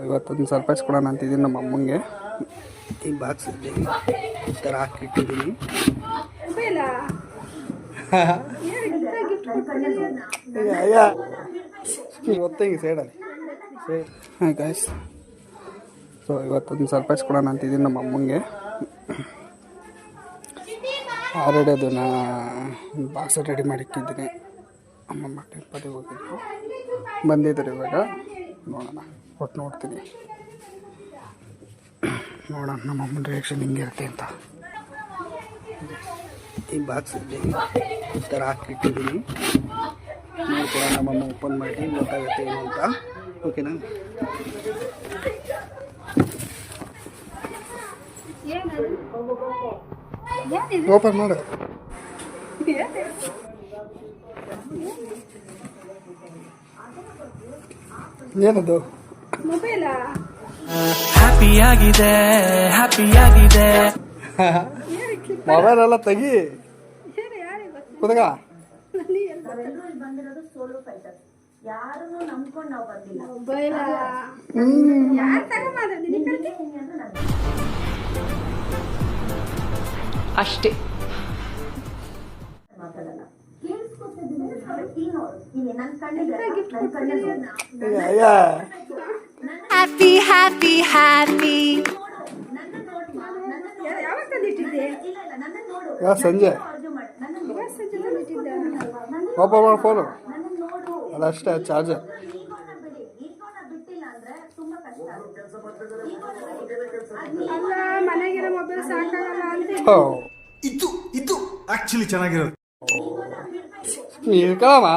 ಇವತ್ತೊಂದು ಸರ್ಪ್ರೈಸ್ ಕೊಡೋಣ ಅಂತಿದ್ದೀನಿ ನಮ್ಮ ಅಮ್ಮಂಗೆ. ಈ ಬಾಕ್ಸಲ್ಲಿ ಈ ಥರ ಹಾಕಿಟ್ಟಿದ್ದೀನಿ. ಇವತ್ತು ಹಿಂಗೆ ಸೈಡಲ್ಲಿ ಹಾಂ ಗಾಯ್ಸ್. ಸೊ ಇವತ್ತೊಂದು ಸರ್ಪ್ರೈಸ್ ಕೊಡೋಣ ಅಂತಿದ್ದೀನಿ ನಮ್ಮ ಅಮ್ಮಂಗೆ. ಆಲ್ರೆಡಿ ಅದನ್ನು ಬಾಕ್ಸ್ ರೆಡಿ ಮಾಡಿ ಇಟ್ಟಿದ್ದೀನಿ. ಅಮ್ಮಮ್ಮ ಟೆಂಪಲ್ಗೆ ಹೋಗಿದ್ರು, ಬಂದಿದ್ದಾರೆ ಇವಾಗ. ನೋಡೋಣ, ಒಟ್ಟು ನೋಡ್ತೀನಿ, ನೋಡೋಣ ನಮ್ಮ ಅಮ್ಮನ ರಿಯಾಕ್ಷನ್ ಹಿಂಗಿರುತ್ತೆ ಅಂತ. ಈ ಬಾಕ್ಸಲ್ಲಿ ಈ ಥರ ಹಾಕಿಟ್ಟಿದ್ದೀನಿ. ನೋಡ್ಕೊಳ್ಳೋಣ ನಮ್ಮಮ್ಮ ಓಪನ್ ಮಾಡಿ ಗೊತ್ತಾಗುತ್ತೆ ಏನು ಅಂತ. ಓಕೆನಾ? ಓಪನ್ ಮಾಡು. ಏನದು? ಹ್ಯಾಪಿಯಾಗಿದೆ ಮೊಬೈಲ್ ಎಲ್ಲ ತೆಗಿ ಕುದಗ. ಅಷ್ಟೇ. Happy happy happy. ಸಂಜೆ ಓಪನ್ ಮಾಡಿ ಫೋನು ಅದಷ್ಟೇ, ಚಾರ್ಜರ್. ಇದು ಆಕ್ಚುಲಿ ಚೆನ್ನಾಗಿರೋದು. ಇರ್ಕೊಳಮ್ಮ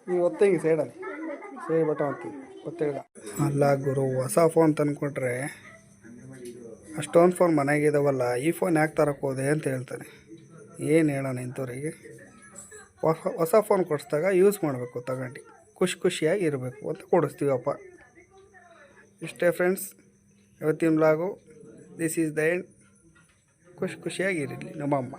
ನೀವು ಒತ್ತಂಗಿ ಸೈಡಲ್ಲಿ ಸೈಡ್ ಬಟ ಅಂತೀವಿ ಗೊತ್ತಿಲ್ಲ. ಅಲ್ಲ ಗುರು, ಹೊಸ ಫೋನ್ ತಂದ್ಕೊಟ್ರೆ ಅಷ್ಟೊಂದು ಫೋನ್ ಮನೆಗಿದಾವಲ್ಲ, ಈ ಫೋನ್ ಯಾಕೆ ತರಕ್ಕೆ ಹೋದೆ ಅಂತ ಹೇಳ್ತಾನೆ. ಏನು ಹೇಳೋಣ ಇಂಥವ್ರಿಗೆ? ಹೊಸ ಫೋನ್ ಕೊಡಿಸ್ದಾಗ ಯೂಸ್ ಮಾಡಬೇಕು, ತಗೊಂಡು ಖುಷಿಯಾಗಿ ಇರಬೇಕು ಅಂತ ಕೊಡಿಸ್ತೀವಪ್ಪ. ಇಷ್ಟೇ ಫ್ರೆಂಡ್ಸ್, ಇವತ್ತಿನ vlog. This is the end. ಖುಷಿಯಾಗಿರಲಿ ನಮ್ಮಮ್ಮ.